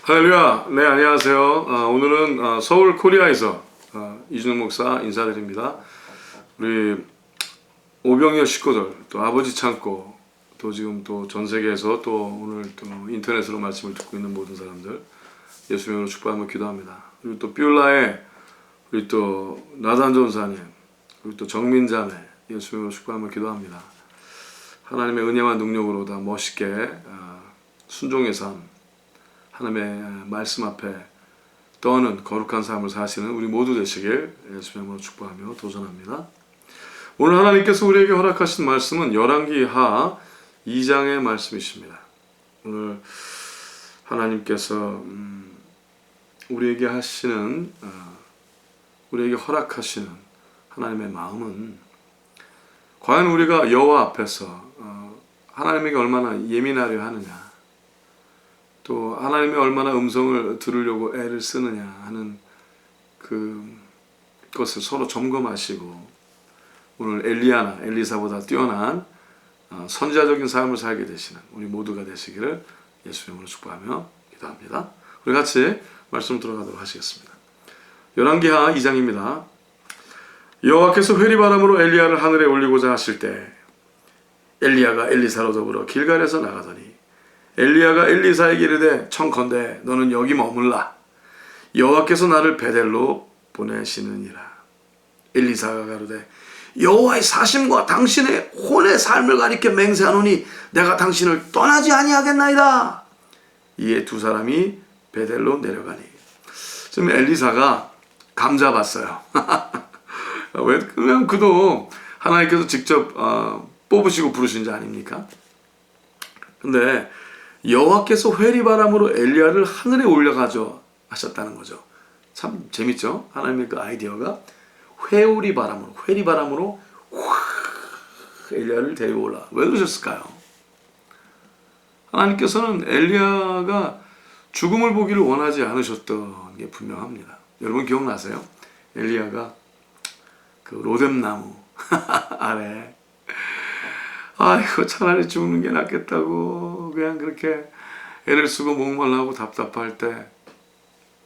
할렐루야. 네, 안녕하세요. 오늘은 서울 코리아에서 이준영 목사 인사드립니다. 우리 오병이어 식구들, 또 아버지 창고, 또 지금 또 전 세계에서 또 오늘 또 인터넷으로 말씀을 듣고 있는 모든 사람들 예수 이름으로 축복하며 기도합니다. 그리고 또 뷰라의 우리 또 나단 전사님, 그리고 또 정민자매 예수 이름으로 축복하며 기도합니다. 하나님의 은혜와 능력으로 다 멋있게 순종의 삶, 하나님의 말씀 앞에 떠는 거룩한 삶을 사시는 우리 모두 되시길 예수의 이름으로 축복하며 도전합니다. 오늘 하나님께서 우리에게 허락하신 말씀은 열왕기하 2장의 말씀이십니다. 오늘 하나님께서 우리에게 하시는 우리에게 허락하시는 하나님의 마음은 과연 우리가 여호와 앞에서 하나님에게 얼마나 예민하려 하느냐, 또 하나님의 얼마나 음성을 들으려고 애를 쓰느냐 하는 그것을 서로 점검하시고 오늘 엘리야나 엘리사보다 뛰어난 선지자적인 삶을 살게 되시는 우리 모두가 되시기를 예수 이름으로 축복하며 기도합니다. 우리 같이 말씀 들어가도록 하시겠습니다. 열왕기하 2장입니다. 여호와께서 회리바람으로 엘리야를 하늘에 올리고자 하실 때 엘리야가 엘리사로 더불어 길갈에서 나가더니 엘리야가 엘리사에게 이르되 청컨대 너는 여기 머물라. 여호와께서 나를 베델로 보내시느니라. 엘리사가 가로되 여호와의 사심과 당신의 혼의 삶을 가리켜 맹세하노니 내가 당신을 떠나지 아니하겠나이다. 이에 두 사람이 베델로 내려가니. 지금 엘리사가 감 잡았어요. 왜? 그냥 그도 하나님께서 직접 뽑으시고 부르신 자 아닙니까? 근데 여호와께서 회리바람으로 엘리야를 하늘에 올려가져 하셨다는 거죠. 참 재밌죠? 하나님의 그 아이디어가 회리바람으로 엘리야를 데려올라. 왜 그러셨을까요? 하나님께서는 엘리야가 죽음을 보기를 원하지 않으셨던 게 분명합니다. 여러분 기억나세요? 엘리야가 그 로뎀나무 아래 아이고 차라리 죽는 게 낫겠다고 그냥 그렇게 애를 쓰고 목말라하고 답답할 때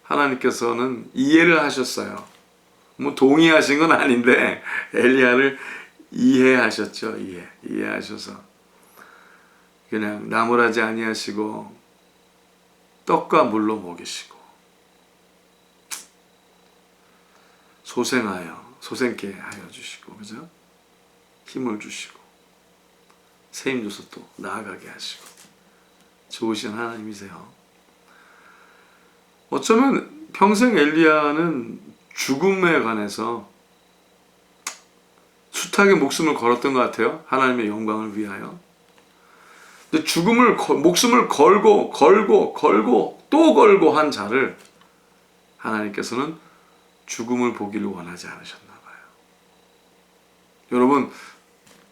하나님께서는 이해를 하셨어요. 뭐 동의하신 건 아닌데 엘리야를 이해하셨죠. 이해하셔서 그냥 나무라지 아니하시고 떡과 물로 먹이시고 소생케 하여 주시고, 그죠? 힘을 주시고 세임 줘서 또 나아가게 하시고 좋으신 하나님이세요. 어쩌면 평생 엘리야는 죽음에 관해서 숱하게 목숨을 걸었던 것 같아요. 하나님의 영광을 위하여. 근데 목숨을 걸고 또 걸고 한 자를 하나님께서는 죽음을 보기를 원하지 않으셨나 봐요. 여러분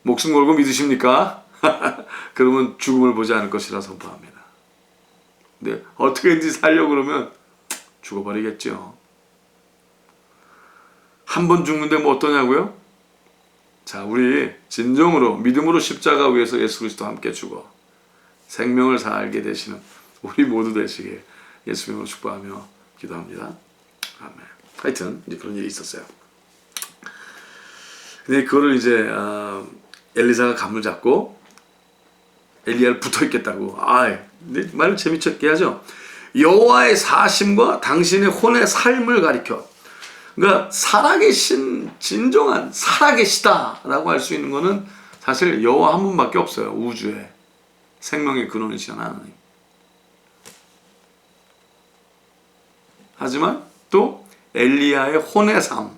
목숨 걸고 믿으십니까? 그러면 죽음을 보지 않을 것이라 선포합니다. 근데 어떻게든지 살려고 그러면 죽어버리겠죠. 한 번 죽는데 뭐 어떠냐고요? 자, 우리 진정으로 믿음으로 십자가 위에서 예수 그리스도 함께 죽어 생명을 살게 되시는 우리 모두 되시게 예수님으로 축복하며 기도합니다. 아멘. 하여튼 이제 그런 일이 있었어요. 근데 그거를 이제 엘리사가 감을 잡고 엘리야를 붙어 있겠다고. 근데 말 재미있게 하죠. 여호와의 사심과 당신의 혼의 삶을 가리켜. 그러니까 살아계신 진정한 살아계시다라고 할 수 있는 거는 사실 여호와 한 분밖에 없어요. 우주에 생명의 근원이신 하나님. 하지만 또 엘리야의 혼의 삶.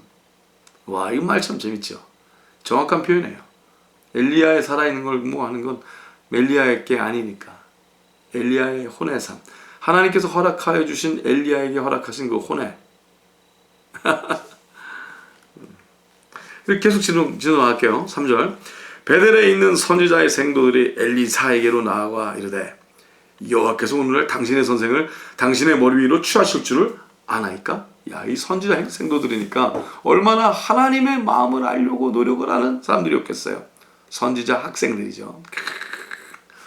와, 이 말 참 재밌죠. 정확한 표현이에요. 엘리야의 살아있는 걸 뭐 하는 건 엘리야의 게 아니니까. 엘리야의 혼의 삶. 하나님께서 허락하여 주신 엘리야에게 허락하신 그 혼의. 계속 진행할게요. 3절. 베델에 있는 선지자의 생도들이 엘리사에게로 나아가 이르되 여호와께서 오늘날 당신의 선생을 당신의 머리 위로 취하실 줄을 아나이까? 야, 이 선지자 생도들이니까 얼마나 하나님의 마음을 알려고 노력을 하는 사람들이었겠어요. 선지자 학생들이죠.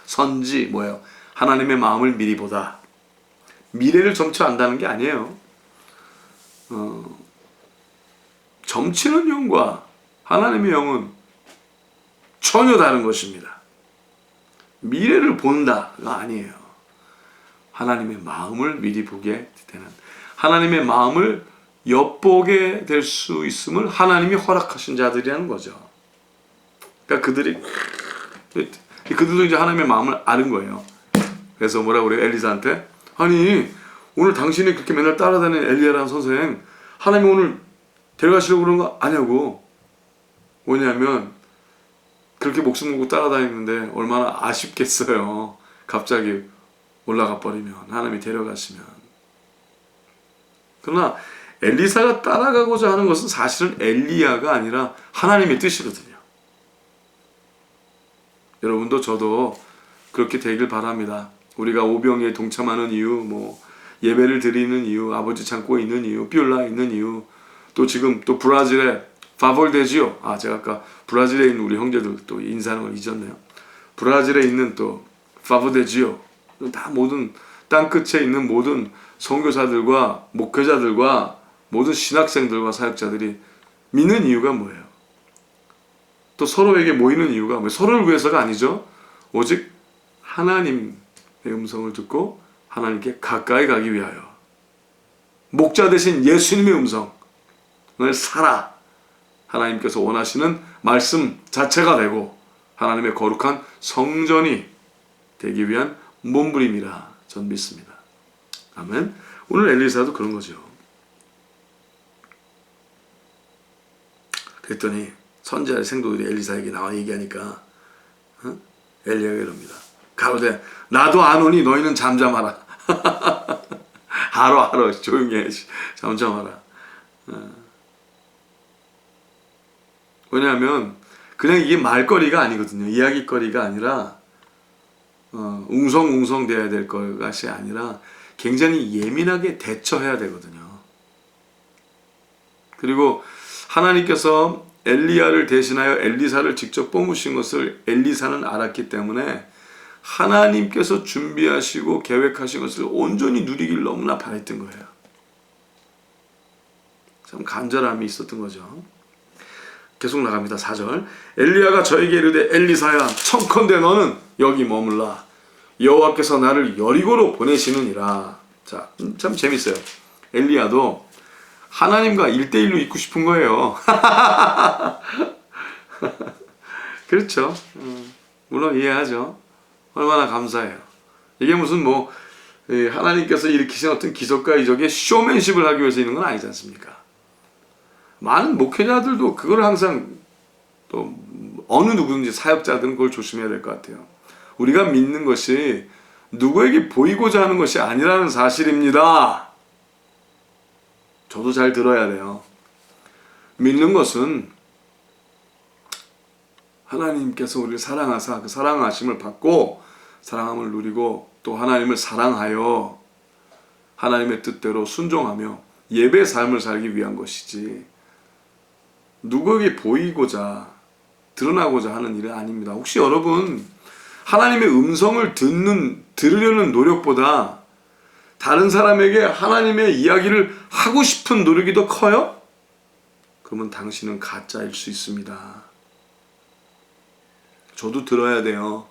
선지 뭐예요? 하나님의 마음을 미리 보다. 미래를 점쳐안다는 게 아니에요. 점치는 영과 하나님의 영은 전혀 다른 것입니다. 미래를 본다가 아니에요. 하나님의 마음을 미리 보게 되는, 하나님의 마음을 엿보게 될 수 있음을 하나님이 허락하신 자들이라는 거죠. 그러니까 그들도 이제 하나님의 마음을 아는 거예요. 그래서 뭐라고 그래요? 엘리사한테, 아니 오늘 당신이 그렇게 맨날 따라다니는 엘리야라는 선생, 하나님이 오늘 데려가시려고 그런 거 아냐고. 뭐냐면 그렇게 목숨 걸고 따라다니는데 얼마나 아쉽겠어요. 갑자기 올라가 버리면, 하나님이 데려가시면. 그러나 엘리사가 따라가고자 하는 것은 사실은 엘리야가 아니라 하나님의 뜻이거든요. 여러분도 저도 그렇게 되길 바랍니다. 우리가 오병이에 동참하는 이유, 예배를 드리는 이유, 아버지 창고에 있는 이유, 삐올라에 있는 이유, 또 지금 또 브라질에 파볼데지오, 제가 아까 브라질에 있는 우리 형제들 또 인사하는 걸 잊었네요. 브라질에 있는 또 파볼데지오, 다 모든 땅끝에 있는 모든 선교사들과 목회자들과 모든 신학생들과 사역자들이 믿는 이유가 뭐예요? 또 서로에게 모이는 이유가 뭐예요? 서로를 위해서가 아니죠. 오직 하나님의 음성을 듣고 하나님께 가까이 가기 위하여, 목자 대신 예수님의 음성을 살아 하나님께서 원하시는 말씀 자체가 되고 하나님의 거룩한 성전이 되기 위한 몸부림이라 전 믿습니다. 아멘. 오늘 엘리사도 그런 거죠. 그랬더니 선지자의 생도들이 엘리사에게 나와 얘기하니까 엘리야가 이럽니다. 가로되 나도 아노니 너희는 잠잠하라. 알아 조용히 해. 잠잠하라. 왜냐하면 그냥 이게 말거리가 아니거든요. 이야기거리가 아니라 웅성웅성 돼야 될 것이 아니라 굉장히 예민하게 대처해야 되거든요. 그리고 하나님께서 엘리야를 대신하여 엘리사를 직접 뽑으신 것을 엘리사는 알았기 때문에 하나님께서 준비하시고 계획하신 것을 온전히 누리길 너무나 바랬던 거예요. 참 간절함이 있었던 거죠. 계속 나갑니다. 4절. 엘리야가 저에게 이르되 엘리사야 청컨대 너는 여기 머물라. 여호와께서 나를 여리고로 보내시느니라. 자, 참 재밌어요. 엘리야도 하나님과 1대1로 있고 싶은 거예요. 그렇죠. 물론 이해하죠. 얼마나 감사해요. 이게 무슨 하나님께서 일으키신 어떤 기적과 이적의 쇼맨십을 하기 위해서 있는 건 아니지 않습니까? 많은 목회자들도 그걸 항상, 또 어느 누구든지 사역자들은 그걸 조심해야 될 것 같아요. 우리가 믿는 것이 누구에게 보이고자 하는 것이 아니라는 사실입니다. 저도 잘 들어야 돼요. 믿는 것은 하나님께서 우리를 사랑하사 그 사랑하심을 받고 사랑함을 누리고 또 하나님을 사랑하여 하나님의 뜻대로 순종하며 예배의 삶을 살기 위한 것이지, 누구에게 보이고자 드러나고자 하는 일은 아닙니다. 혹시 여러분 하나님의 음성을 들으려는 노력보다 다른 사람에게 하나님의 이야기를 하고 싶은 노력이 더 커요? 그러면 당신은 가짜일 수 있습니다. 저도 들어야 돼요.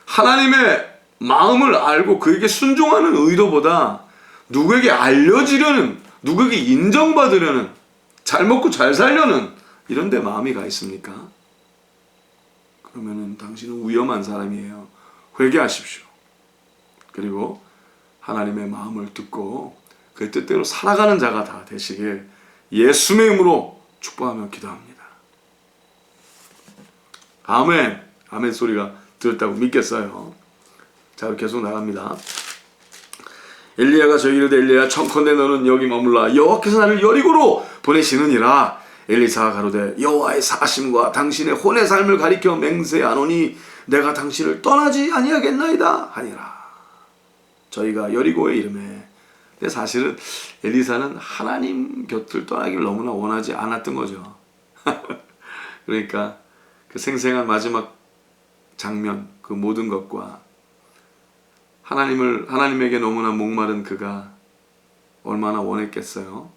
하나님의 마음을 알고 그에게 순종하는 의도보다 누구에게 알려지려는, 누구에게 인정받으려는, 잘 먹고 잘 살려는 이런 데 마음이 가 있습니까? 그러면은 당신은 위험한 사람이에요. 회개하십시오. 그리고 하나님의 마음을 듣고 그 뜻대로 살아가는 자가 다 되시길 예수님의 이름으로 축복하며 기도합니다. 아멘. 아멘 소리가 들었다고 믿겠어요. 자, 계속 나갑니다. 엘리야가 저에게 이르되 엘리야 청컨대 너는 여기 머물라. 여호와께서 나를 여리고로 보내시느니라. 엘리사가 가로되 여호와의 사심과 당신의 혼의 삶을 가리켜 맹세하노니 내가 당신을 떠나지 아니하겠나이다 하니라. 저희가 여리고에 이름에. 근데 사실은 엘리사는 하나님 곁을 떠나기를 너무나 원하지 않았던 거죠. 그러니까 그 생생한 마지막 장면, 그 모든 것과 하나님에게 너무나 목마른 그가 얼마나 원했겠어요.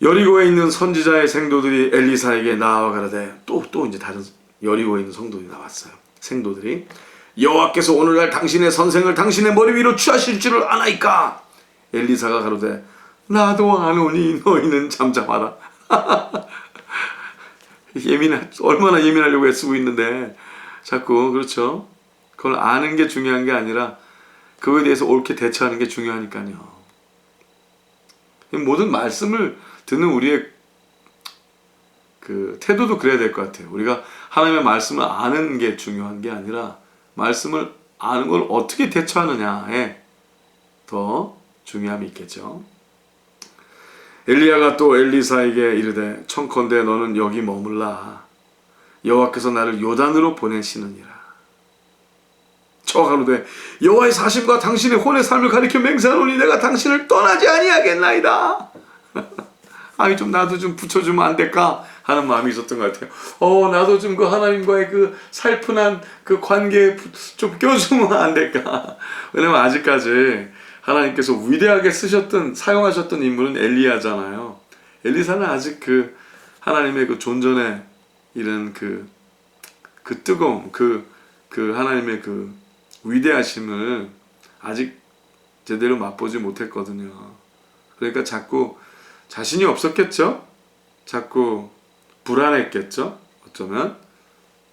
여리고에 있는 선지자의 생도들이 엘리사에게 나와 가라되, 또 이제 다른 여리고에 있는 성도들이 나왔어요. 생도들이, 여호와께서 오늘날 당신의 선생을 당신의 머리 위로 취하실 줄을 아나이까? 엘리사가 가로되, 나도 아노니 너희는 잠잠하라. 얼마나 예민하려고 애쓰고 있는데 자꾸, 그렇죠? 그걸 아는 게 중요한 게 아니라 그거에 대해서 옳게 대처하는 게 중요하니까요. 모든 말씀을 듣는 우리의 그 태도도 그래야 될 것 같아요. 우리가 하나님의 말씀을 아는 게 중요한 게 아니라 말씀을 아는 걸 어떻게 대처하느냐에 더 중요함이 있겠죠. 엘리야가 또 엘리사에게 이르되, 청컨대 너는 여기 머물라. 여호와께서 나를 요단으로 보내시느니라. 저가 가로되, 여호와의 사심과 당신의 혼의 삶을 가리켜 맹세하노니 내가 당신을 떠나지 아니하겠나이다. 아니 좀 나도 좀 붙여주면 안 될까 하는 마음이 있었던 것 같아요. 나도 좀 그 하나님과의 그 살픈한 그 관계에 좀 껴주면 안 될까. 왜냐면 아직까지 하나님께서 위대하게 사용하셨던 인물은 엘리야잖아요. 엘리사는 아직 그 하나님의 그 존전에 이런 그 뜨거움, 그 하나님의 그 위대하심을 아직 제대로 맛보지 못했거든요. 그러니까 자꾸 자신이 없었겠죠? 자꾸 불안했겠죠? 어쩌면.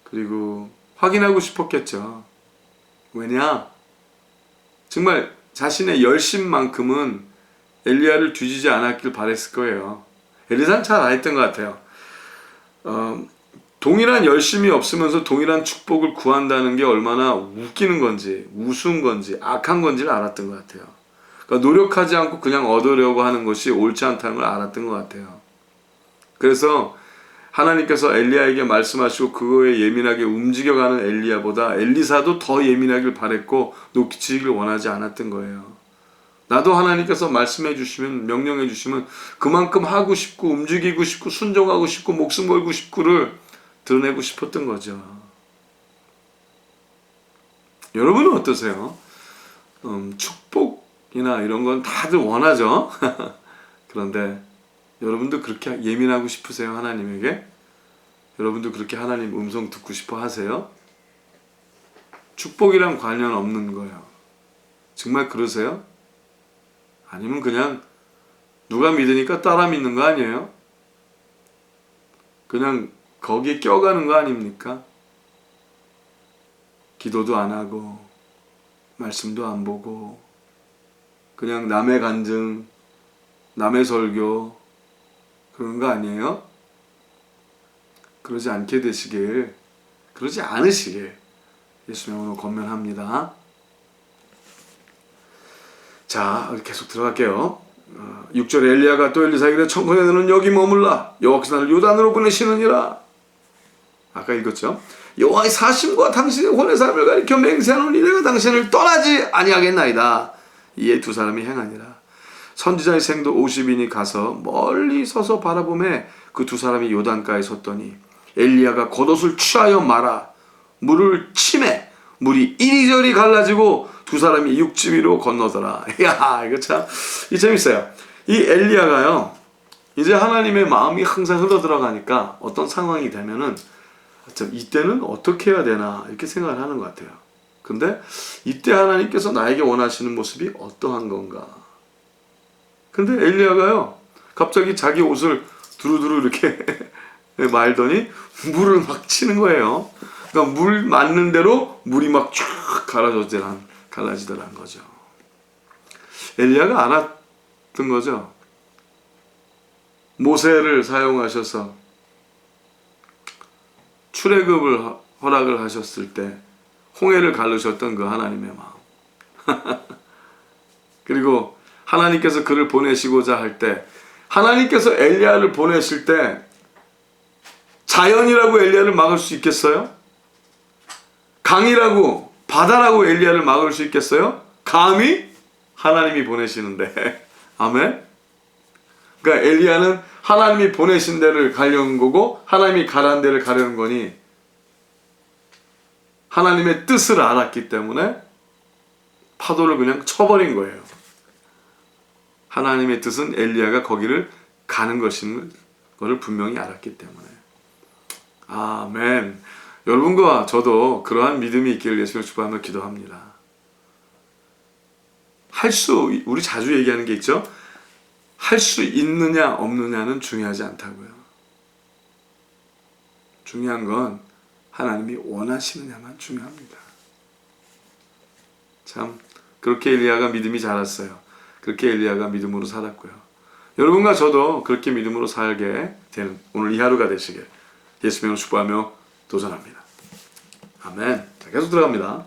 그리고 확인하고 싶었겠죠. 왜냐? 정말 자신의 열심만큼은 엘리야를 뒤지지 않았길 바랬을 거예요. 엘리사는 잘 알았던 것 같아요. 동일한 열심이 없으면서 동일한 축복을 구한다는 게 얼마나 웃기는 건지, 우스운 건지, 악한 건지를 알았던 것 같아요. 그러니까 노력하지 않고 그냥 얻으려고 하는 것이 옳지 않다는 걸 알았던 것 같아요. 그래서 하나님께서 엘리야에게 말씀하시고 그거에 예민하게 움직여가는 엘리야보다 엘리사도 더 예민하길 바랬고 놓치기를 원하지 않았던 거예요. 나도 하나님께서 말씀해 주시면, 명령해 주시면 그만큼 하고 싶고 움직이고 싶고 순종하고 싶고 목숨 걸고 싶고를 드러내고 싶었던 거죠. 여러분은 어떠세요? 축복이나 이런 건 다들 원하죠. 그런데 여러분도 그렇게 예민하고 싶으세요? 하나님에게? 여러분도 그렇게 하나님 음성 듣고 싶어 하세요? 축복이랑 관련 없는 거예요. 정말 그러세요? 아니면 그냥 누가 믿으니까 따라 믿는 거 아니에요? 그냥 거기에 껴가는 거 아닙니까? 기도도 안 하고 말씀도 안 보고 그냥 남의 간증, 남의 설교 그런 거 아니에요? 그러지 않게 되시길, 그러지 않으시길 예수님 이름으로 권면합니다. 자, 계속 들어갈게요. 6절에 엘리야가 또 엘리사에게 청컨대 너는 여기 머물라. 여호와께서 나를 요단으로 보내시느니라. 아까 읽었죠? 여호와의 사심과 당신의 혼의 삶을 가리켜 맹세하노니 내가 당신을 떠나지 아니하겠나이다. 이에 두 사람이 행하니라. 선지자의 생도 50인이 가서 멀리 서서 바라보매 그 두 사람이 요단가에 섰더니 엘리야가 겉옷을 취하여 말아 물을 치매 물이 이리저리 갈라지고 두 사람이 육지 위로 건너더라. 야, 이거 참 재밌어요. 이 엘리야가요, 이제 하나님의 마음이 항상 흘러 들어가니까 어떤 상황이 되면은 이때는 어떻게 해야 되나 이렇게 생각을 하는 것 같아요. 근데 이때 하나님께서 나에게 원하시는 모습이 어떠한 건가. 근데 엘리야가요 갑자기 자기 옷을 두루두루 이렇게 말더니 물을 막 치는 거예요. 그러니까 물 맞는 대로 물이 막 쫙 갈라지더란 거죠. 엘리야가 알았던 거죠. 모세를 사용하셔서 출애굽을 허락을 하셨을 때 홍해를 가르셨던 그 하나님의 마음. 그리고 하나님께서 그를 보내시고자 할 때, 하나님께서 엘리야를 보내실 때 자연이라고 엘리야를 막을 수 있겠어요? 강이라고, 바다라고 엘리야를 막을 수 있겠어요? 감히 하나님이 보내시는데. 아멘? 그러니까 엘리야는 하나님이 보내신 데를 가려는 거고 하나님이 가라는 데를 가려는 거니 하나님의 뜻을 알았기 때문에 파도를 그냥 쳐버린 거예요. 하나님의 뜻은 엘리야가 거기를 가는 것인 것을 분명히 알았기 때문에. 아멘. 여러분과 저도 그러한 믿음이 있기를 예수님을 축복하며 기도합니다. 우리 자주 얘기하는 게 있죠. 할 수 있느냐 없느냐는 중요하지 않다고요. 중요한 건 하나님이 원하시느냐만 중요합니다. 참 그렇게 엘리야가 믿음이 자랐어요. 그렇게 엘리야가 믿음으로 살았고요. 여러분과 저도 그렇게 믿음으로 살게 되는 오늘 이 하루가 되시길 예수님을 축복하며 도전합니다. 아멘. 자, 계속 들어갑니다.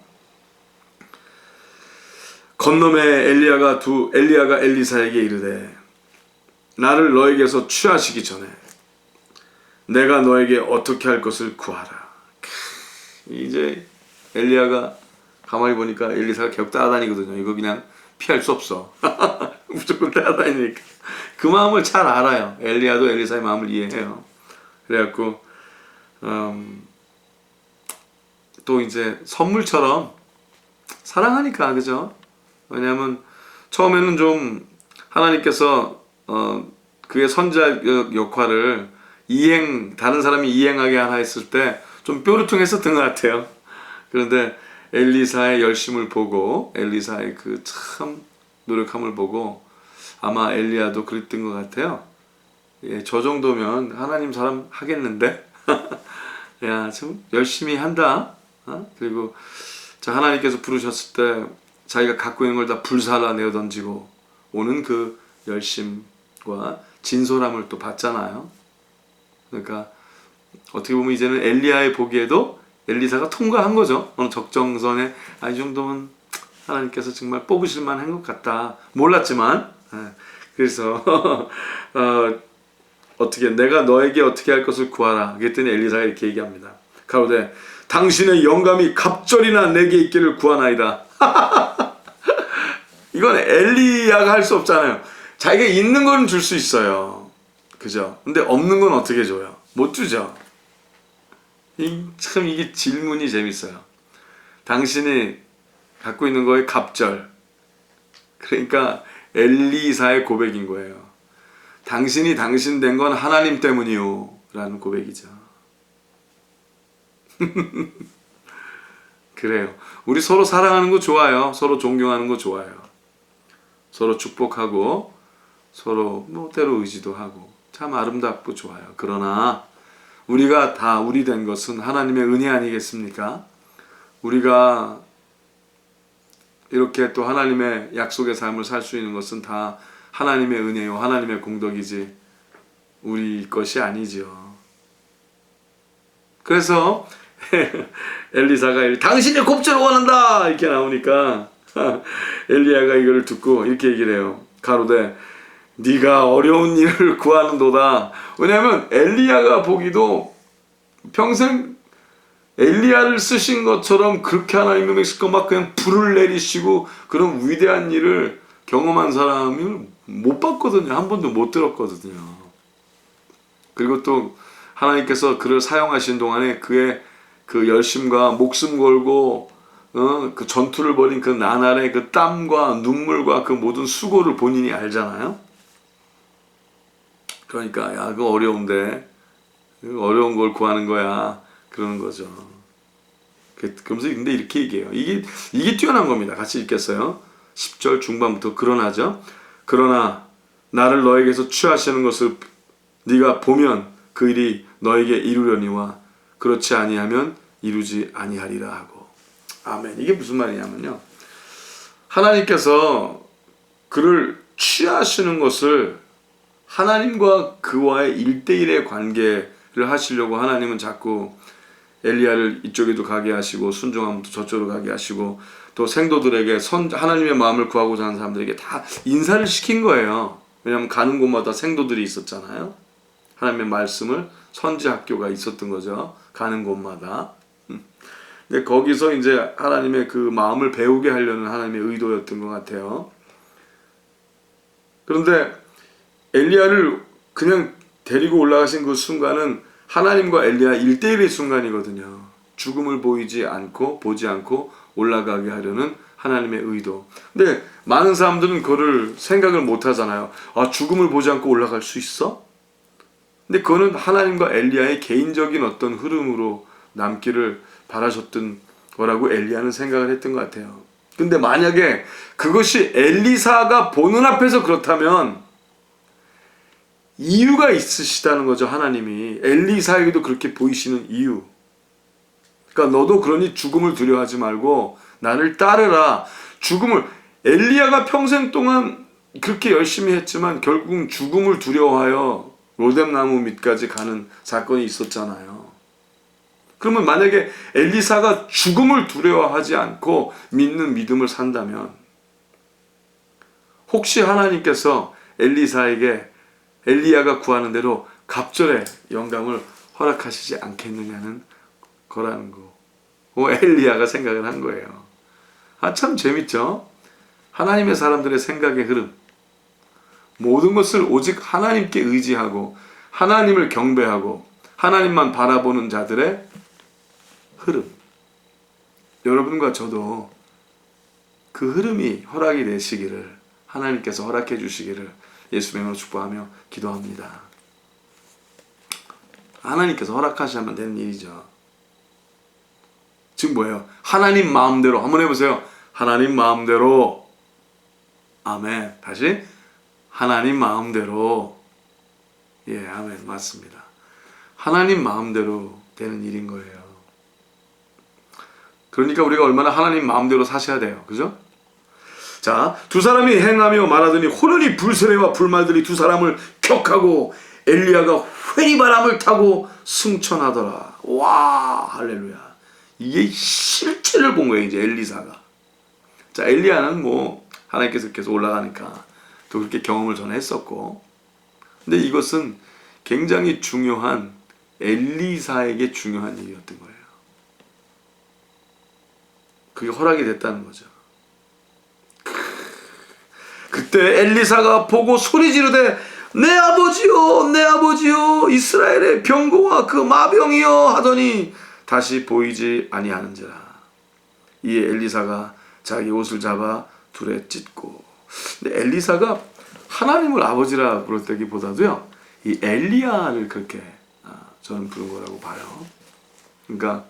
건너매 엘리야가 엘리사에게 이르되 나를 너에게서 취하시기 전에 내가 너에게 어떻게 할 것을 구하라. 이제 엘리야가 가만히 보니까 엘리사가 계속 따라다니거든요. 이거 그냥 피할 수 없어. 무조건 따라다니니까. 그 마음을 잘 알아요. 엘리야도 엘리사의 마음을 이해해요. 그래갖고 또 이제 선물처럼 사랑하니까, 그죠? 왜냐하면 처음에는 좀 하나님께서 그의 선지자 역할을 다른 사람이 이행하게 하나 했을 때 좀 뾰루퉁했었던 것 같아요. 그런데 엘리사의 열심을 보고 엘리사의 그 참 노력함을 보고 아마 엘리야도 그랬던 것 같아요. 예, 저 정도면 하나님 사람 하겠는데? 야, 참 열심히 한다. 그리고 자, 하나님께서 부르셨을 때 자기가 갖고 있는 걸 다 불살라 내어 던지고 오는 그 열심과 진솔함을 또 봤잖아요. 그러니까 어떻게 보면 이제는 엘리야의 보기에도 엘리사가 통과한 거죠. 어느 적정선에 이 정도면 하나님께서 정말 뽑으실 만한 것 같다. 몰랐지만 그래서 내가 너에게 어떻게 할 것을 구하라. 그랬더니 엘리사가 이렇게 얘기합니다. 가로되 당신의 영감이 갑절이나 내게 있기를 구하나이다. 이건 엘리야가 할 수 없잖아요. 자기가 있는 건 줄 수 있어요. 그죠? 근데 없는 건 어떻게 줘요? 못 주죠. 참 이게 질문이 재밌어요. 당신이 갖고 있는 거에 갑절. 그러니까 엘리사의 고백인 거예요. 당신이 당신 된 건 하나님 때문이요 라는 고백이죠. 그래요. 우리 서로 사랑하는 거 좋아요. 서로 존경하는 거 좋아요. 서로 축복하고 서로 때로 의지도 하고 참 아름답고 좋아요. 그러나 우리가 다 우리 된 것은 하나님의 은혜 아니겠습니까? 우리가 이렇게 또 하나님의 약속의 삶을 살 수 있는 것은 다 하나님의 은혜요, 하나님의 공덕이지 우리 것이 아니죠. 그래서 엘리사가 당신이 곱절을 원한다 이렇게 나오니까 엘리야가 이거를 듣고 이렇게 얘기를 해요. 가로되 네가 어려운 일을 구하는도다. 왜냐하면 엘리야가 보기도 평생 엘리야를 쓰신 것처럼 그렇게 하나님의 막 그냥 불을 내리시고 그런 위대한 일을 경험한 사람을 못 봤거든요. 한 번도 못 들었거든요. 그리고 또 하나님께서 그를 사용하신 동안에 그의 그 열심과 목숨 걸고 그 전투를 벌인 그 나날의 그 땀과 눈물과 그 모든 수고를 본인이 알잖아요. 그러니까 야, 그거 어려운데 어려운 걸 구하는 거야 그러는 거죠. 그러면서 근데 이렇게 얘기해요. 이게 뛰어난 겁니다. 같이 읽겠어요. 10절 중반부터 그러나죠. 그러나 나를 너에게서 취하시는 것을 네가 보면 그 일이 너에게 이루려니와 그렇지 아니하면 이루지 아니하리라 하고. 아멘. 이게 무슨 말이냐면요. 하나님께서 그를 취하시는 것을 하나님과 그와의 1대1의 관계를 하시려고 하나님은 자꾸 엘리야를 이쪽에도 가게 하시고 순종하면서 저쪽으로 가게 하시고 또 생도들에게 하나님의 마음을 구하고자 하는 사람들에게 다 인사를 시킨 거예요. 왜냐하면 가는 곳마다 생도들이 있었잖아요. 하나님의 말씀을 선지 학교가 있었던 거죠. 가는 곳마다. 근데 거기서 이제 하나님의 그 마음을 배우게 하려는 하나님의 의도였던 것 같아요. 그런데 엘리야를 그냥 데리고 올라가신 그 순간은 하나님과 엘리야 1대1의 순간이거든요. 죽음을 보지 않고 올라가게 하려는 하나님의 의도. 근데 많은 사람들은 그거를 생각을 못 하잖아요. 아, 죽음을 보지 않고 올라갈 수 있어? 근데 그거는 하나님과 엘리야의 개인적인 어떤 흐름으로 남기를 바라셨던 거라고 엘리야는 생각을 했던 것 같아요. 근데 만약에 그것이 엘리사가 보는 앞에서 그렇다면 이유가 있으시다는 거죠. 하나님이 엘리사에게도 그렇게 보이시는 이유. 그러니까 너도 그러니 죽음을 두려워하지 말고 나를 따르라. 죽음을, 엘리야가 평생 동안 그렇게 열심히 했지만 결국은 죽음을 두려워하여 로뎀나무 밑까지 가는 사건이 있었잖아요. 그러면 만약에 엘리사가 죽음을 두려워하지 않고 믿는 믿음을 산다면 혹시 하나님께서 엘리사에게 엘리야가 구하는 대로 갑절의 영감을 허락하시지 않겠느냐는 거라는 거. 엘리야가 생각을 한 거예요. 아, 참 재밌죠? 하나님의 사람들의 생각의 흐름. 모든 것을 오직 하나님께 의지하고 하나님을 경배하고 하나님만 바라보는 자들의 흐름. 여러분과 저도 그 흐름이 허락이 되시기를, 하나님께서 허락해 주시기를 예수의 이름으로 축복하며 기도합니다. 하나님께서 허락하시면 되는 일이죠. 지금 뭐예요? 하나님 마음대로. 한번 해보세요. 하나님 마음대로. 아멘. 다시 하나님 마음대로. 예, 아멘. 맞습니다. 하나님 마음대로 되는 일인 거예요. 그러니까 우리가 얼마나 하나님 마음대로 사셔야 돼요. 그죠? 자, 두 사람이 행하며 말하더니 호련히 불세례와 불말들이 두 사람을 격하고 엘리야가 회리바람을 타고 승천하더라. 와, 할렐루야. 이게 실체를 본 거예요, 이제 엘리사가. 자, 엘리야는 뭐 하나님께서 계속 올라가니까 또 그렇게 경험을 전에 했었고, 근데 이것은 굉장히 중요한, 엘리사에게 중요한 일이었던 거예요. 그게 허락이 됐다는 거죠. 그때 엘리사가 보고 소리 지르되 내 아버지요, 내 아버지요, 이스라엘의 병거와 그 마병이요 하더니 다시 보이지 아니하는지라. 이에 엘리사가 자기 옷을 잡아 둘에 찢고. 근데 엘리사가 하나님을 아버지라 부를 때기보다도요, 이 엘리야를 그렇게 저는 부른 거라고 봐요. 그러니까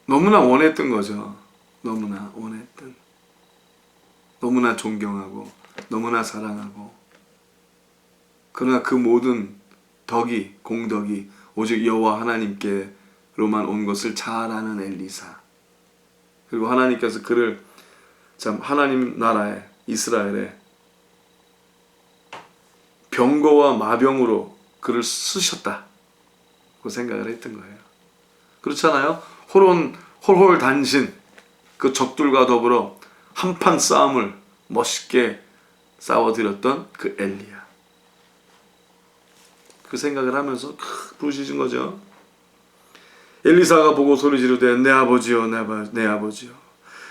너무나 원했던 거죠. 너무나 원했던, 너무나 존경하고 너무나 사랑하고, 그러나 그 모든 덕이, 공덕이 오직 여호와 하나님께로만 온 것을 잘 아는 엘리사. 그리고 하나님께서 그를 참 하나님 나라에, 이스라엘에 병거와 마병으로 그를 쓰셨다고 생각을 했던 거예요. 그렇잖아요. 홀홀 단신, 그 적들과 더불어 한판 싸움을 멋있게 싸워드렸던 그 엘리야. 그 생각을 하면서 부르짖은 거죠. 엘리사가 보고 소리 지르되 내 아버지요, 내 아버지요,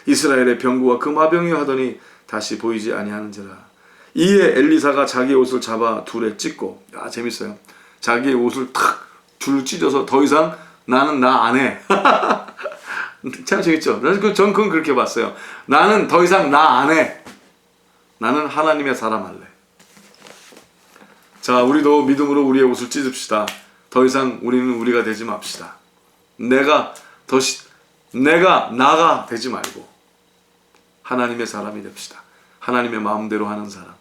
이스라엘의 병구와 그 마병이요 하더니 다시 보이지 아니하는지라. 이에 엘리사가 자기 옷을 잡아 둘에 찢고. 야, 재밌어요. 자기의 옷을 탁 둘 찢어서 더 이상 나는 나 안 해. 참 재밌죠? 전 그건 그렇게 봤어요. 나는 더 이상 나 안 해. 나는 하나님의 사람 할래. 자, 우리도 믿음으로 우리의 옷을 찢읍시다. 더 이상 우리는 우리가 되지 맙시다. 내가 나가 되지 말고 하나님의 사람이 됩시다. 하나님의 마음대로 하는 사람.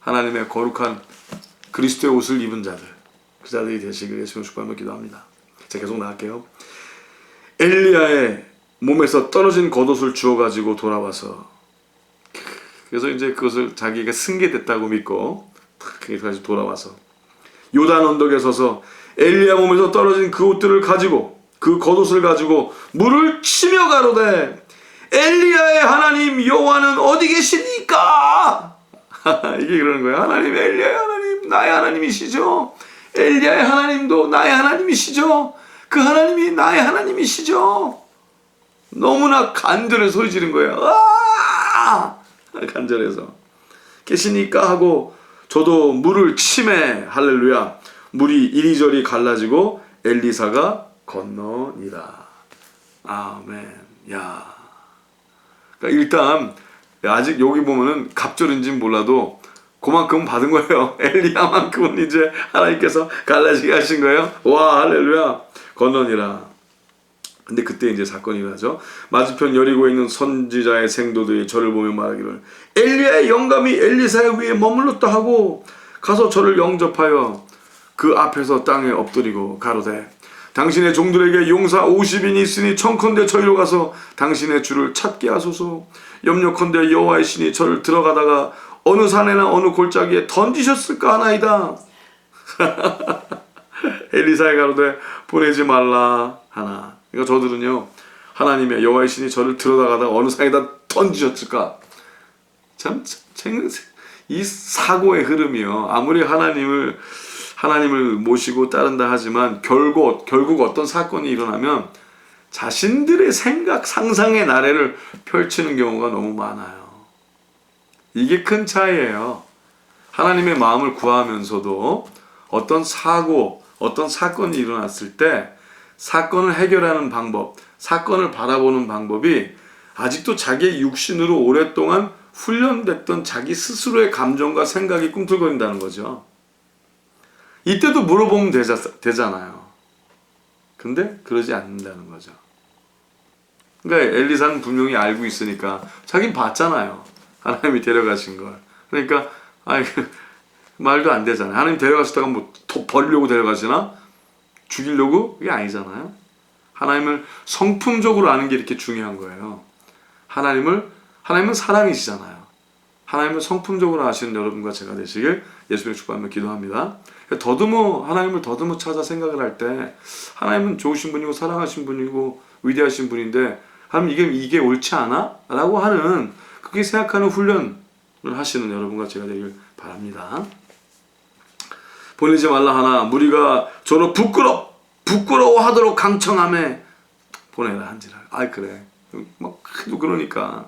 하나님의 거룩한 그리스도의 옷을 입은 자들. 그 자들이 되시길 예수님 축복하며 기도합니다. 자, 계속 나갈게요. 엘리야의 몸에서 떨어진 겉옷을 주워가지고 돌아와서, 그래서 이제 그것을 자기가 승계됐다고 믿고 다시 돌아와서 요단 언덕에 서서 엘리야 몸에서 떨어진 그 옷들을 가지고, 그 겉옷을 가지고 물을 치며 가로되 엘리야의 하나님 여호와는 어디 계시니까? 이게 그러는 거예요. 하나님, 엘리야의 하나님, 나의 하나님이시죠. 엘리야의 하나님도 나의 하나님이시죠. 그 하나님이 나의 하나님이시죠. 너무나 간절히 소리 지른 거예요. 아! 간절해서 계시니까 하고 저도 물을 치매, 할렐루야, 물이 이리저리 갈라지고 엘리사가 건너니라. 아멘. 야. 그러니까 일단 아직 여기 보면은 갑절인지는 몰라도 그만큼은 받은 거예요. 엘리야만큼은 이제 하나님께서 갈라지게 하신 거예요. 와, 할렐루야. 건너니라. 근데 그때 이제 사건이 일어나죠. 맞은편 여리고에 있는 선지자의 생도들이 저를 보며 말하기를 엘리야의 영감이 엘리사의 위에 머물렀다 하고 가서 저를 영접하여 그 앞에서 땅에 엎드리고 가로되 당신의 종들에게 용사 50인이 있으니 청컨대 저희로 가서 당신의 주를 찾게 하소서. 염려컨대 여호와의 신이 저를 들어가다가 어느 산에나 어느 골짜기에 던지셨을까 하나이다. 엘리사의 가로되 보내지 말라 하나. 그러니까 저들은요, 하나님의 여호와의 신이 저를 들어다가다가 어느 산에다 던지셨을까. 참 이 사고의 흐름이요. 아무리 하나님을 모시고 따른다 하지만 결국 어떤 사건이 일어나면 자신들의 생각, 상상의 나래를 펼치는 경우가 너무 많아요. 이게 큰 차이예요. 하나님의 마음을 구하면서도 어떤 사고, 어떤 사건이 일어났을 때 사건을 해결하는 방법, 사건을 바라보는 방법이 아직도 자기의 육신으로 오랫동안 훈련됐던 자기 스스로의 감정과 생각이 꿈틀거린다는 거죠. 이때도 물어보면 되잖아요. 근데 그러지 않는다는 거죠. 그러니까 엘리사는 분명히 알고 있으니까 자기는 봤잖아요. 하나님이 데려가신 걸. 그러니까 말도 안 되잖아요. 하나님 데려가시다가 뭐 버리려고 데려가시나? 죽이려고? 그게 아니잖아요. 하나님을 성품적으로 아는 게 이렇게 중요한 거예요. 하나님은 사랑이시잖아요. 하나님을 성품적으로 아시는 여러분과 제가 되시길 예수님의 축복하며 기도합니다. 하나님을 더듬어 찾아 생각을 할 때 하나님은 좋으신 분이고 사랑하신 분이고 위대하신 분인데 하나님 이게 옳지 않아? 라고 하는 그렇게 생각하는 훈련을 하시는 여러분과 제가 되길 바랍니다. 보내지 말라 하나 무리가 저로 부끄러워하도록 강청함에 보내라 한지라. 그래. 막 그래도 그러니까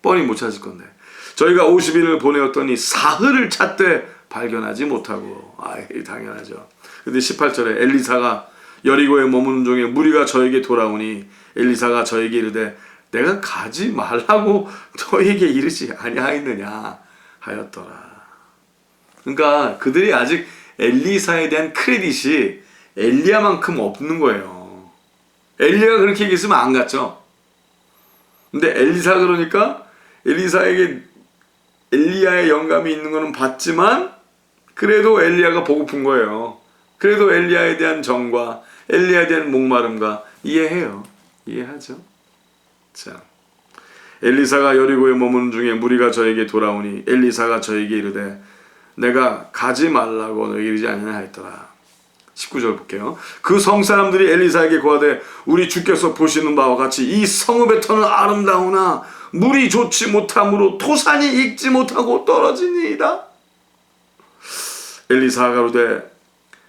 뻔히 못 찾을 건데 저희가 50일을 보내었더니 사흘을 찾되 발견하지 못하고. 당연하죠. 근데 18절에 엘리사가 여리고에 머무는 중에 무리가 저에게 돌아오니 엘리사가 저에게 이르되 내가 가지 말라고 너에게 이르지 아니하였느냐 하였더라. 그러니까 그들이 아직 엘리사에 대한 크레딧이 엘리야만큼 없는 거예요. 엘리야가 그렇게 얘기했으면 안 갔죠. 근데 엘리사 그러니까 엘리사에게 엘리야의 영감이 있는 거는 봤지만 그래도 엘리야가 보고픈 거예요. 그래도 엘리야에 대한 정과 엘리야에 대한 목마름과 이해하죠. 자, 엘리사가 여리고에 머무는 중에 무리가 저에게 돌아오니 엘리사가 저에게 이르되 내가 가지 말라고 너에게 이르지 아니하냐 했더라. 19절 볼게요. 그 성사람들이 엘리사에게 고하되 우리 주께서 보시는 바와 같이 이 성읍의 터는 아름다우나 물이 좋지 못함으로 토산이 익지 못하고 떨어지니이다. 엘리사가 가로되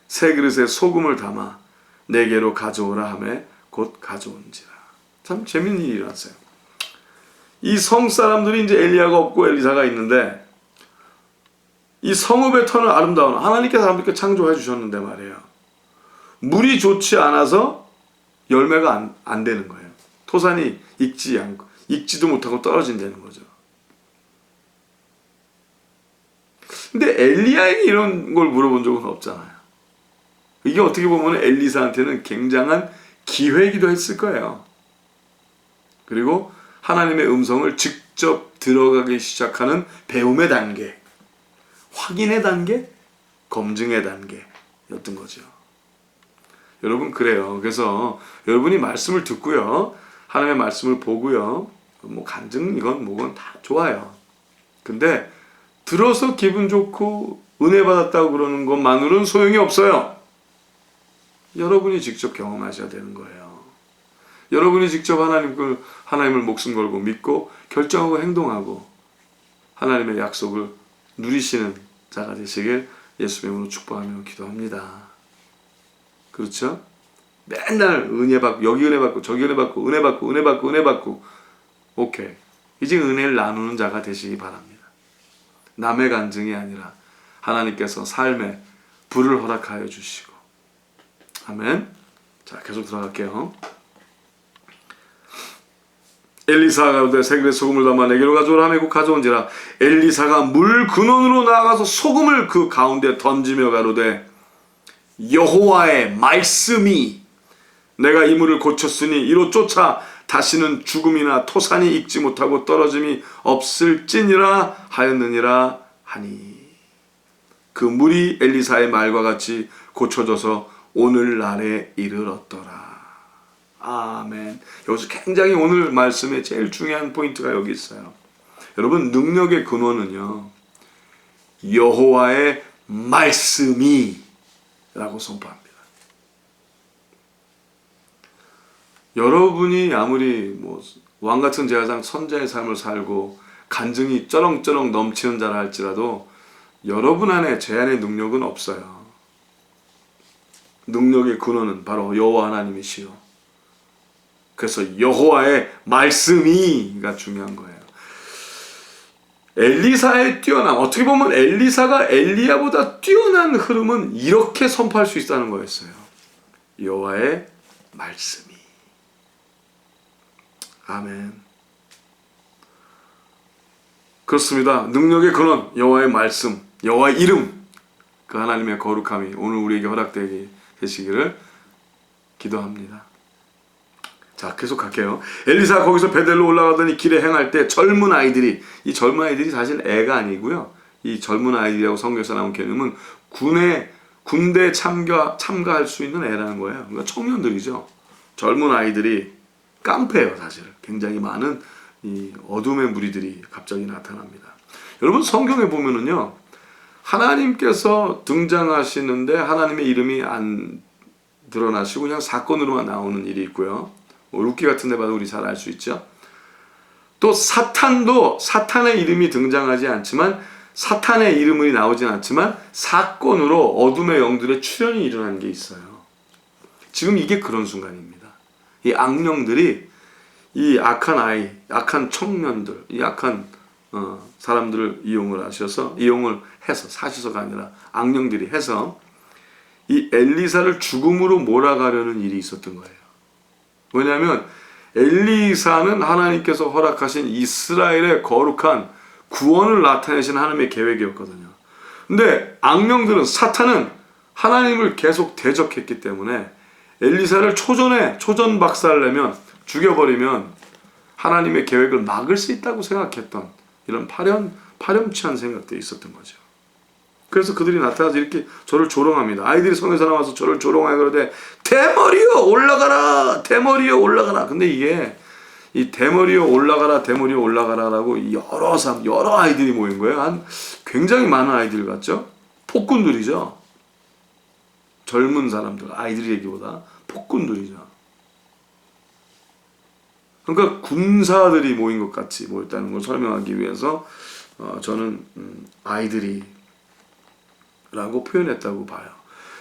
새 그릇에 소금을 담아 내게로 가져오라 하매 곧 가져온지라. 참 재밌는 일이 일어났어요. 이 성사람들이 이제 엘리야가 없고 엘리사가 있는데 이 성읍의 터는 아름다운 하나님께서 사람들께 창조해 주셨는데 말이에요. 물이 좋지 않아서 열매가 안 되는 거예요. 토산이 익지도 못하고 떨어진다는 거죠. 근데 엘리야에게 이런 걸 물어본 적은 없잖아요. 이게 어떻게 보면 엘리사한테는 굉장한 기회이기도 했을 거예요. 그리고 하나님의 음성을 직접 들어가기 시작하는 배움의 단계, 확인의 단계, 검증의 단계였던 거죠. 여러분 그래요. 그래서 여러분이 말씀을 듣고요, 하나님의 말씀을 보고요, 뭐 간증 이건 뭐건 다 좋아요. 근데 들어서 기분 좋고 은혜 받았다고 그러는 것만으로는 소용이 없어요. 여러분이 직접 경험하셔야 되는 거예요. 여러분이 직접 하나님을 목숨 걸고 믿고 결정하고 행동하고 하나님의 약속을 누리시는 자가 되시길 예수의 이름으로 축복하며 기도합니다. 그렇죠? 맨날 은혜 받고 여기 은혜 받고 저기 은혜 받고 은혜 받고 오케이. 이제 은혜를 나누는 자가 되시기 바랍니다. 남의 간증이 아니라 하나님께서 삶에 불을 허락하여 주시고. 아멘. 자, 계속 들어갈게요. 엘리사가 가로되 세 그릇 소금을 담아 내게로 가져오라 하며 곧 가져온지라. 엘리사가 물 근원으로 나아가서 소금을 그 가운데 던지며 가로되 여호와의 말씀이 내가 이 물을 고쳤으니 이로 쫓아 다시는 죽음이나 토산이 익지 못하고 떨어짐이 없을지니라 하였느니라 하니. 그 물이 엘리사의 말과 같이 고쳐져서 오늘날에 이르렀더라. 아멘. 여기서 굉장히 오늘 말씀의 제일 중요한 포인트가 여기 있어요. 여러분, 능력의 근원은요, 여호와의 말씀이 라고 선포합니다. 여러분이 아무리 왕같은 제사장 선자의 삶을 살고 간증이 쩌렁쩌렁 넘치는 자라 할지라도 여러분 안에 제 안에 능력은 없어요. 능력의 근원은 바로 여호와 하나님이시요. 그래서 여호와의 말씀이가 중요한 거예요. 엘리사의 뛰어남, 어떻게 보면 엘리사가 엘리야보다 뛰어난 흐름은 이렇게 선포할 수 있다는 거였어요. 여호와의 말씀이. 아멘. 그렇습니다. 능력의 근원, 여호와의 말씀, 여호와의 이름, 그 하나님의 거룩함이 오늘 우리에게 허락되게 되시기를 기도합니다. 자, 계속 갈게요. 엘리사가 거기서 베델로 올라가더니 길에 행할 때 젊은 아이들이, 이 젊은 아이들이 사실 애가 아니고요, 이 젊은 아이들이라고 성경에서 나온 개념은 군대 참가할 수 있는 애라는 거예요. 그러니까 청년들이죠. 젊은 아이들이 깡패예요. 사실 굉장히 많은 이 어둠의 무리들이 갑자기 나타납니다. 여러분, 성경에 보면은요, 하나님께서 등장하시는데 하나님의 이름이 안 드러나시고 그냥 사건으로만 나오는 일이 있고요. 룻기 같은 데 봐도 우리 잘 알 수 있죠. 또 사탄도 사탄의 이름이 등장하지 않지만, 사탄의 이름이 나오진 않지만 사건으로 어둠의 영들의 출현이 일어나는 게 있어요. 지금 이게 그런 순간입니다. 이 악령들이 이 악한 아이, 악한 청년들, 이 악한 사람들을 이용을 해서, 사시서가 아니라 악령들이 해서 이 엘리사를 죽음으로 몰아가려는 일이 있었던 거예요. 왜냐하면 엘리사는 하나님께서 허락하신 이스라엘의 거룩한 구원을 나타내신 하나님의 계획이었거든요. 근데 악령들은, 사탄은 하나님을 계속 대적했기 때문에 엘리사를 초전 박살내면, 죽여버리면 하나님의 계획을 막을 수 있다고 생각했던 이런 파렴치한 생각들이 있었던 거죠. 그래서 그들이 나타나서 이렇게 저를 조롱합니다. 아이들이 성에서 나와서 저를 조롱하여 그러되 대머리여 올라가라, 대머리여 올라가라. 근데 이게 이 대머리여 올라가라, 대머리여 올라가라라고 여러 아이들이 모인 거예요. 굉장히 많은 아이들 같죠? 폭군들이죠. 젊은 사람들, 아이들이 얘기보다 폭군들이죠. 그러니까 군사들이 모인 것 같이 모였다는 걸 설명하기 위해서 저는 아이들이 라고 표현했다고 봐요.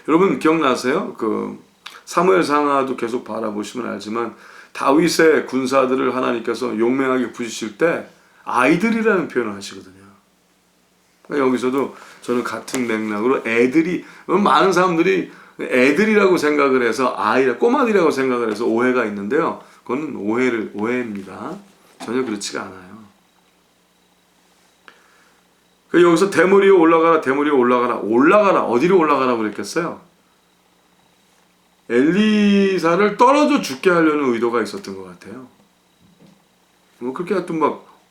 여러분 기억나세요? 그 사무엘상하도 계속 바라보시면 알지만 다윗의 군사들을 하나님께서 용맹하게 부르실 때 아이들이라는 표현을 하시거든요. 그러니까 여기서도 저는 같은 맥락으로 애들이, 많은 사람들이 애들이라고 생각을 해서 꼬마들이라고 생각을 해서 오해가 있는데요. 그거는 오해입니다. 전혀 그렇지가 않아요. 여기서 대머리에 올라가라, 대머리에 올라가라. 어디로 올라가라고 그랬겠어요? 엘리사를 떨어져 죽게 하려는 의도가 있었던 것 같아요. 그렇게 하여튼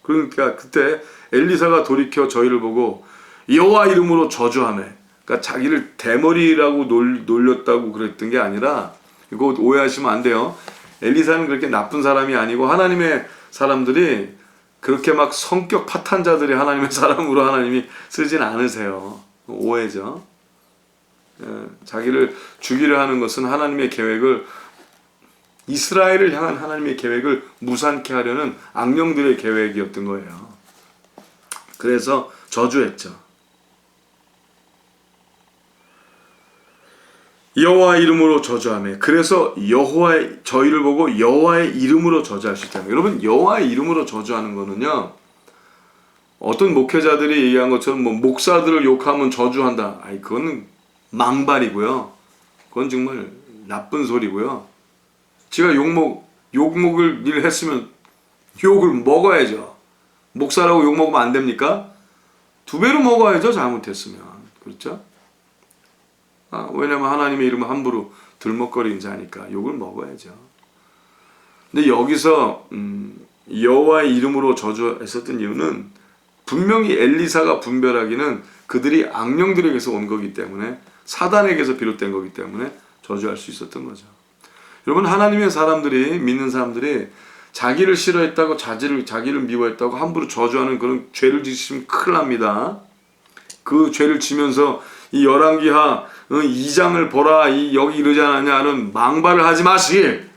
그러니까 그때 엘리사가 돌이켜 저희를 보고 여호와 이름으로 저주하며, 그러니까 자기를 대머리라고 놀렸다고 그랬던 게 아니라, 이거 오해하시면 안 돼요. 엘리사는 그렇게 나쁜 사람이 아니고 하나님의 사람들이 그렇게 막 성격 파탄자들이 하나님의 사람으로 하나님이 쓰진 않으세요. 오해죠. 자기를 죽이려 하는 것은 하나님의 계획을, 이스라엘을 향한 하나님의 계획을 무산케 하려는 악령들의 계획이었던 거예요. 그래서 저주했죠. 여호와의 이름으로 저주하며, 그래서 저희를 보고 여호와의 이름으로 저주할 수 있다는 거예요. 여러분, 여호와의 이름으로 저주하는 거는요, 어떤 목회자들이 얘기한 것처럼 목사들을 욕하면 저주한다. 그거는 망발이고요. 그건 정말 나쁜 소리고요. 지가 욕먹을 일 했으면 욕을 먹어야죠. 목사라고 욕 먹으면 안 됩니까? 2배로 먹어야죠. 잘못했으면. 그렇죠? 왜냐면 하나님의 이름을 함부로 들먹거리는 자니까 욕을 먹어야죠. 근데 여기서 여호와의 이름으로 저주했었던 이유는 분명히 엘리사가 분별하기는 그들이 악령들에게서 온 거기 때문에, 사단에게서 비롯된 거기 때문에 저주할 수 있었던 거죠. 여러분, 하나님의 사람들이, 믿는 사람들이 자기를 싫어했다고, 자기를 미워했다고 함부로 저주하는 그런 죄를 지시면 큰일 납니다. 그 죄를 지면서 이 열왕기하 2장을 보라, 여기 이르지 않았냐는 망발을 하지 마시길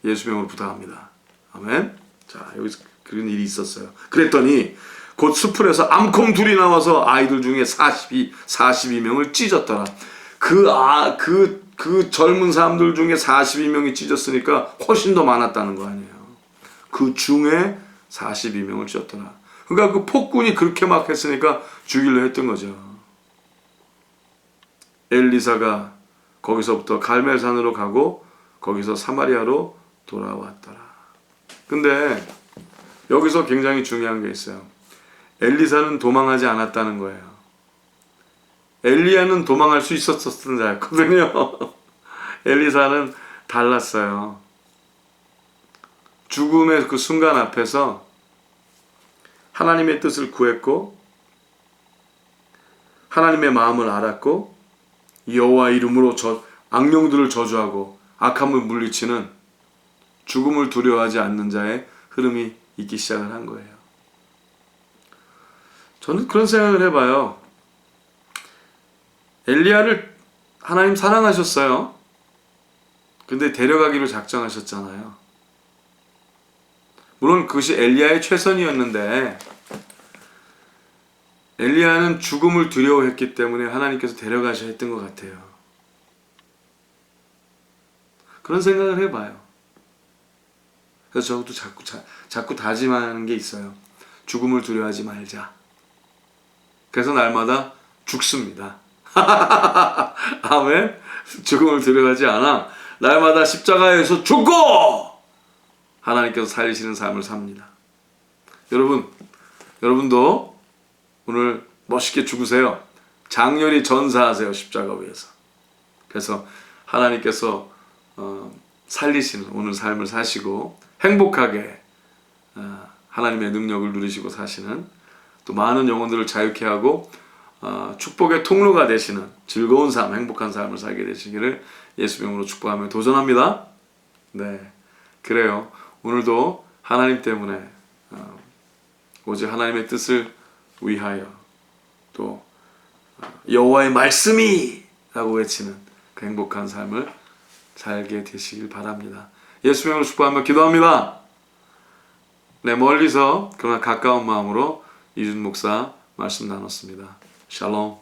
예수 명으로 부탁합니다. 아멘. 자, 여기서 그런 일이 있었어요. 그랬더니 곧 숲풀에서 암콤 둘이 나와서 아이들 중에 42명을 찢었더라. 그 젊은 사람들 중에 42명이 찢었으니까 훨씬 더 많았다는 거 아니에요. 그 중에 42명을 찢었더라. 그러니까 그 폭군이 그렇게 막 했으니까 죽이려 했던 거죠. 엘리사가 거기서부터 갈멜산으로 가고 거기서 사마리아로 돌아왔더라. 근데 여기서 굉장히 중요한 게 있어요. 엘리사는 도망하지 않았다는 거예요. 엘리야는 도망할 수 있었던 자였거든요. 엘리사는 달랐어요. 죽음의 그 순간 앞에서 하나님의 뜻을 구했고 하나님의 마음을 알았고 여호와 이름으로 악령들을 저주하고 악함을 물리치는 죽음을 두려워하지 않는 자의 흐름이 있기 시작을 한 거예요. 저는 그런 생각을 해봐요. 엘리야를 하나님 사랑하셨어요. 근데 데려가기로 작정하셨잖아요. 물론 그것이 엘리야의 최선이었는데 엘리야는 죽음을 두려워했기 때문에 하나님께서 데려가셔야 했던 것 같아요. 그런 생각을 해봐요. 그래서 저도 자꾸 다짐하는 게 있어요. 죽음을 두려워하지 말자. 그래서 날마다 죽습니다. 아멘. 죽음을 두려워하지 않아. 날마다 십자가에서 죽고 하나님께서 살리시는 삶을 삽니다. 여러분도 오늘 멋있게 죽으세요. 장렬히 전사하세요. 십자가 위에서. 그래서 하나님께서 살리시는 오늘 삶을 사시고 행복하게 하나님의 능력을 누리시고 사시는, 또 많은 영혼들을 자유케 하고 축복의 통로가 되시는 즐거운 삶, 행복한 삶을 살게 되시기를 예수 이름으로 축복하며 도전합니다. 네, 그래요. 오늘도 하나님 때문에 오직 하나님의 뜻을 위하여 또 여호와의 말씀이 라고 외치는 그 행복한 삶을 살게 되시길 바랍니다. 예수 이름으로 축복하며 기도합니다. 네, 멀리서 그러나 가까운 마음으로 이준 목사 말씀 나눴습니다. 샬롬.